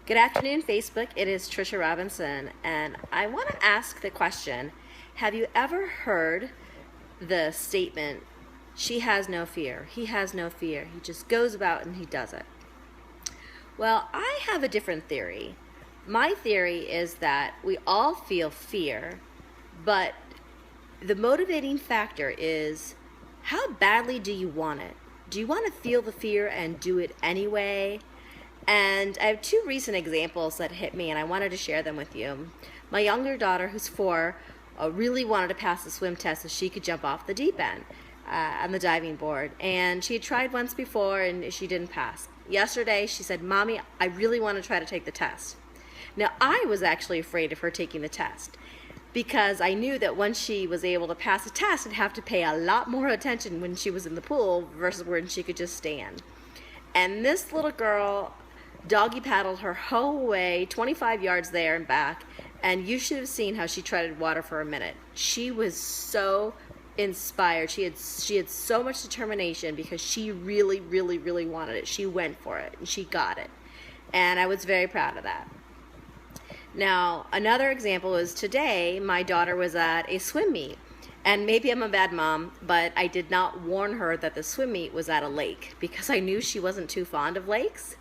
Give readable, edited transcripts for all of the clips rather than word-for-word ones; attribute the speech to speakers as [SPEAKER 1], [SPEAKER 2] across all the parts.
[SPEAKER 1] Good afternoon, Facebook. It is Tricia Robinson, and I want to ask the question, have you ever heard the statement, she has no fear, he has no fear, he just goes about and he does it? Well, I have a different theory. My theory is that we all feel fear, but the motivating factor is, how badly do you want it? Do you want to feel the fear and do it anyway? And I have two recent examples that hit me, and I wanted to share them with you. My younger daughter, who's 4, really wanted to pass the swim test so she could jump off the deep end on the diving board. And she had tried once before, and she didn't pass. Yesterday, she said, "Mommy, I really want to try to take the test." Now, I was actually afraid of her taking the test because I knew that once she was able to pass the test, I'd have to pay a lot more attention when she was in the pool versus when she could just stand. And this little girl doggy paddled her whole way 25 yards there and back, and you should have seen how she treaded water for a minute. She was so inspired. She had so much determination because she really wanted it. She went for it and she got it, and I was very proud of that. Now, another example is today my daughter was at a swim meet, and maybe I'm a bad mom, but I did not warn her that the swim meet was at a lake because I knew she wasn't too fond of lakes.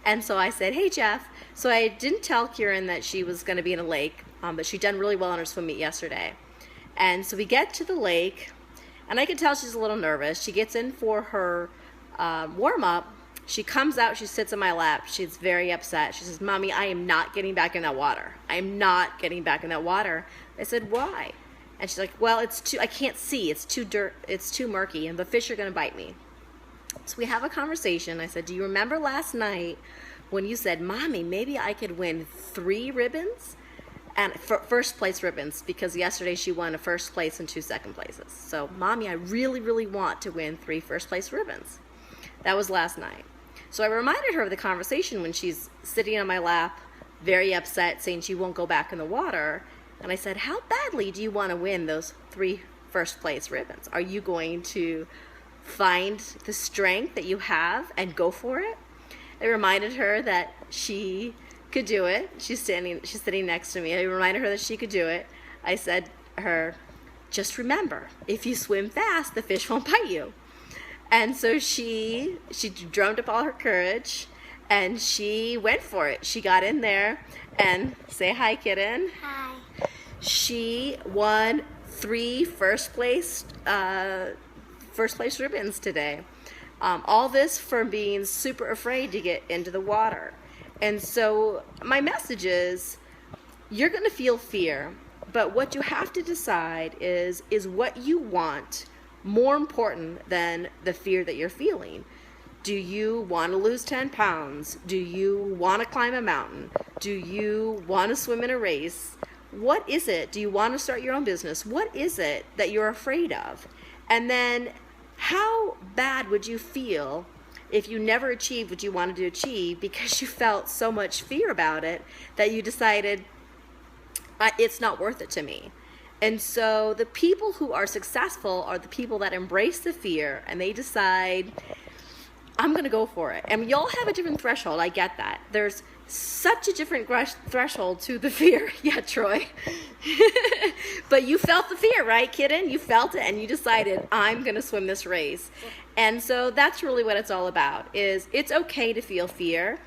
[SPEAKER 1] And so I said, "Hey, Jeff." So I didn't tell Kieran that she was going to be in a lake, but she'd done really well on her swim meet yesterday. And so we get to the lake, and I can tell she's a little nervous. She gets in for her warm-up. She comes out, she sits in my lap. She's very upset. She says, "Mommy, I am not getting back in that water. I am not getting back in that water." I said, "Why?" And she's like, "Well, I can't see. It's too murky, and the fish are going to bite me." So we have a conversation. I said, "Do you remember last night when you said, 'Mommy, maybe I could win 3 ribbons?' And first place ribbons, because yesterday she won a first place and 2 second places. So, 'Mommy, I really want to win 3 first place ribbons.'" That was last night. So I reminded her of the conversation when she's sitting on my lap, very upset, saying she won't go back in the water. And I said, "How badly do you want to win those 3 first place ribbons? Are you going to find the strength that you have and go for it?" I reminded her that she could do it. She's sitting next to me. I reminded her that she could do it. I said to her, "Just remember, if you swim fast, the fish won't bite you." And so she drummed up all her courage, and she went for it. She got in there, and say hi, kitten.
[SPEAKER 2] Hi.
[SPEAKER 1] She won 3 first place ribbons today. All this from being super afraid to get into the water. And so my message is, you're going to feel fear, but what you have to decide is what you want more important than the fear that you're feeling. Do you want to lose 10 pounds? Do you want to climb a mountain? Do you want to swim in a race? What is it? Do you want to start your own business? What is it that you're afraid of? And then how bad would you feel if you never achieved what you wanted to achieve because you felt so much fear about it that you decided, it's not worth it to me? And so the people who are successful are the people that embrace the fear and they decide, I'm going to go for it. And y'all have a different threshold. I get that. There's such a different threshold to the fear. Yeah, Troy. But you felt the fear, right, kitten? You felt it, and you decided, I'm going to swim this race. And so that's really what it's all about, is it's okay to feel fear.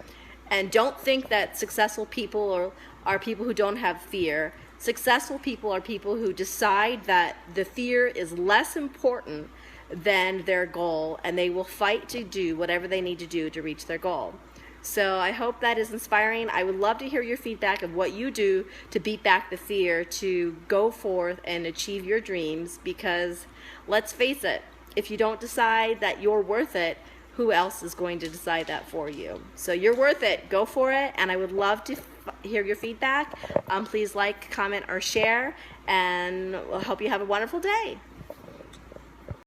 [SPEAKER 1] And don't think that successful people are people who don't have fear. Successful people are people who decide that the fear is less important than their goal, and they will fight to do whatever they need to do to reach their goal. So I hope that is inspiring. I would love to hear your feedback of what you do to beat back the fear, to go forth and achieve your dreams, because let's face it, if you don't decide that you're worth it, who else is going to decide that for you? So you're worth it. Go for it, and I would love to hear your feedback. Please like, comment, or share, and I hope you have a wonderful day.